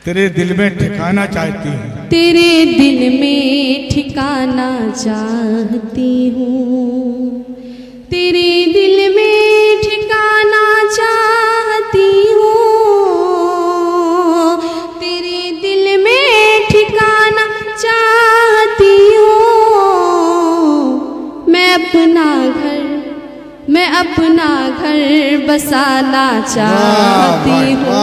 तेरे दिल में ठिकाना चाहती हूँ, तेरे दिल में ठिकाना चाहती हूँ, तेरे दिल में ठिकाना चाहती हूँ, तेरे दिल में ठिकाना चाहती हूँ। मैं अपना घर बसाना चाहती हूँ,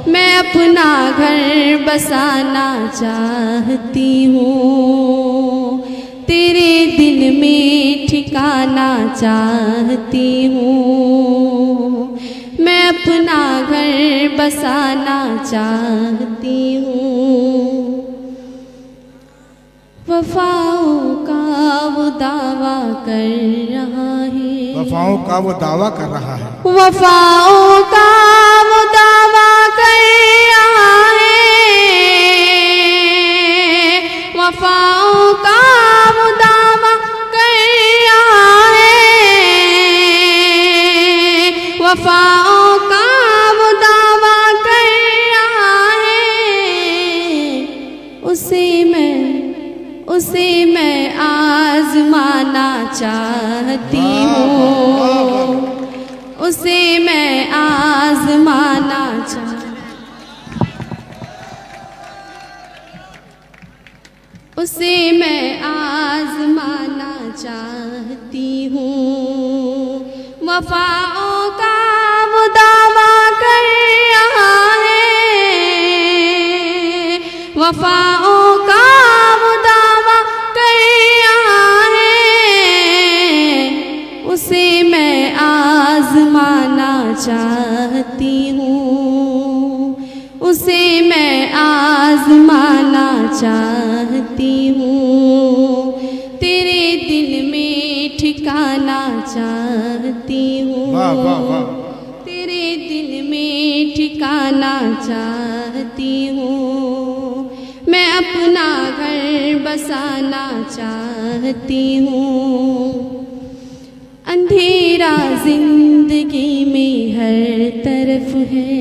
मैं अपना घर बसाना चाहती हूँ, तेरे दिल में ठिकाना चाहती हूँ। मैं अपना घर बसाना चाहती हूँ। वफाओं का वो दावा कर रहा है, वफाओं का वो दावा कर रहा है, वफाओं का वो दावा कर रहा है, वफाओं का वो दावा कर रहा है, वफाओं का वो दावा कर रहा है। उसे मैं आजमाना चाहती हूँ, उसे मैं आजमाना उसे मैं आजमाना चाहती हूँ। वफाओं का वो दावा कर रहा है, वफाओं का वो दावा कर रहा है। उसे मैं आजमाना चाहती हूँ, उसे मैं आजमाना चाहती हूँ, तेरे दिल में ठिकाना चाहती हूँ, तेरे दिल में ठिकाना चाहती हूँ। मैं अपना घर बसाना चाहती हूँ। अंधेरा जिंदगी में हर तरफ है,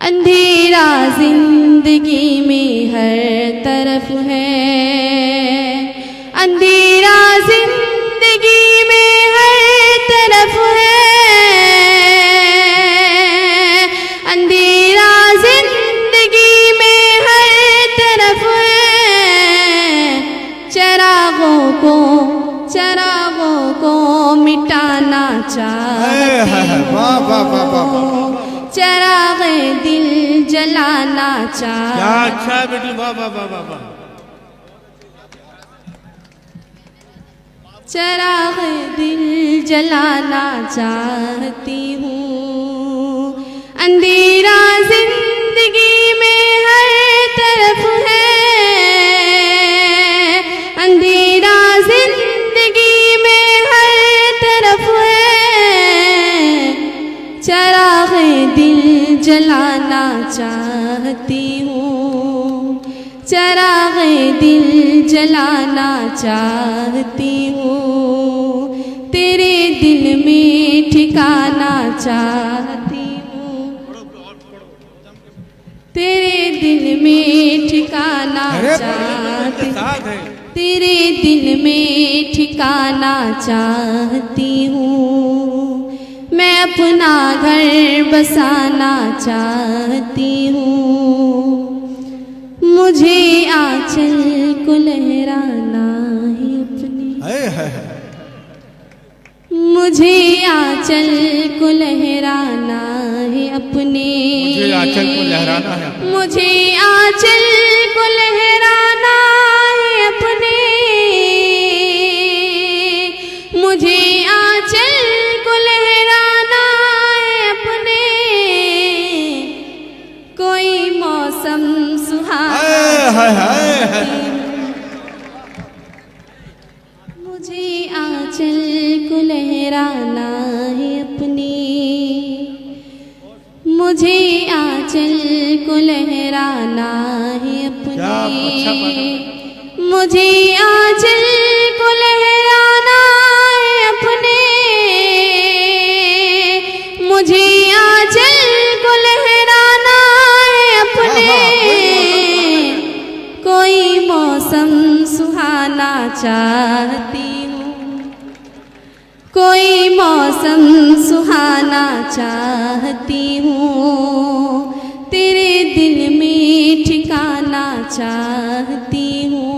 अंधेरा जिंदगी में हर तरफ है, अंधेरा जिंदगी में हर तरफ है, अंधेरा जिंदगी में हर तरफ है। चरागों को मिटाना चाहती हूँ, चरागे दिल जलाना चाहती हूँ। अच्छा बेटी, वाह वाह वाह वाह वाह। चरागे दिल जलाना चाहती हूँ। अंधेरा जिंदगी में हर तरफ है, अंधेरा जिंदगी में हर तरफ है। चरागे दिल जलाना चाहती हूँ, चरागे दिल जलाना चाहती हूँ, तेरे दिल में ठिकाना चाहती हूँ, तेरे दिल में ठिकाना चाहती हूँ, तेरे दिल में ठिकाना चाहती हूँ। मैं अपना घर बसाना चाहती हूँ। मुझे आंचल को लहराना है अपने, मुझे आंचल को लहराना है अपने, मुझे आंचल को लहराना है, मुझे आंचल को लहराना है अपने, मुझे आंचल को लहराना है अपने। कोई मौसम सुहाना, मुझे आंचल को लहराना है अपने, मुझे आंचल को लहराना है अपने, मुझे आंचल को लहराना है अपने, मुझे आंचल को लहराना चाहती हूँ, कोई मौसम सुहाना चाहती हूँ, तेरे दिल में ठिकाना चाहती हूँ,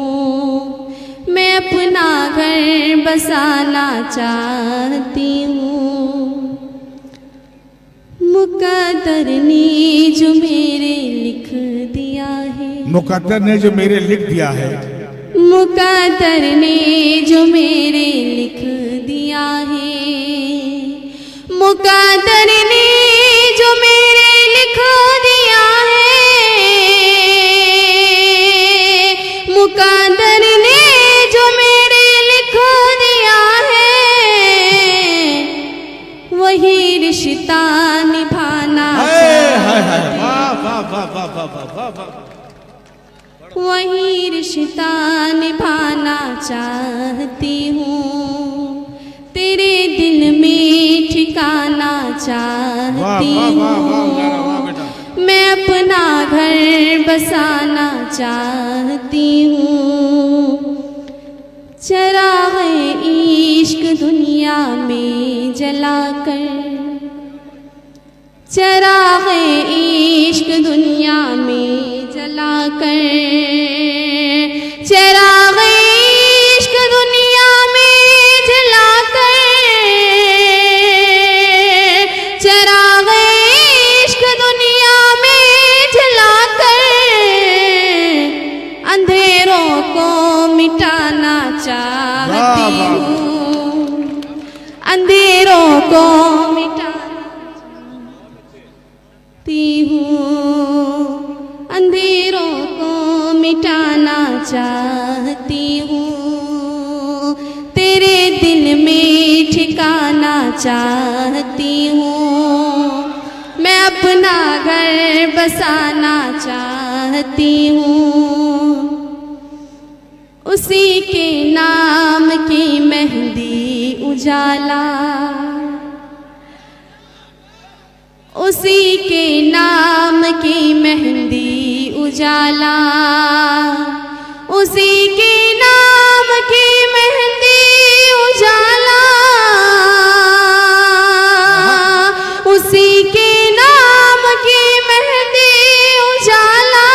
मैं अपना घर बसाना चाहती हूँ। मुकद्दर ने जो मेरे लिख दिया है, मुकद्दर ने जो मेरे लिख दिया है, मुकद्दर ने जो मेरे लिख दिया है, मुकद्दर ने जो मेरे लिख दिया है, मुकद्दर ने जो मेरे लिख दिया है, वही रिश्ता निभाना चाहती हूँ, वाह वाह वाह वाह वाह वाह वाह वाह। वही रिश्ता निभाना चाहती हूँ, तेरे दिल में ठिकाना चाहती वाह, वाह, वाह, वाह, वाह, हूँ, बेटा। मैं अपना घर बसाना चाहती हूँ। चराग़ इश्क दुनिया में जलाकर, चराग़ इश्क दुनिया में जलाकर, चराग़ इश्क दुनिया में जलाकर, चराग़ इश्क दुनिया में जलाकर, अंधेरों को मिटाना चाहती वाह, वाह। हूँ, अंधेरों को हूँ, अंधेरों को मिटाना चाहती हूँ, तेरे दिल में ठिकाना चाहती हूँ, मैं अपना घर बसाना चाहती हूँ। उसी के नाम की मेहंदी उजाला, उसी के नाम की मेहंदी उजाला, उसी के नाम की मेहंदी उजाला, उसी के नाम की मेहंदी उजाला,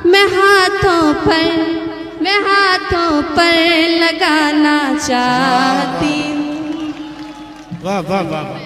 मैं हाथों पर लगाना चाहती हूँ। वाह वाह वाह वाह।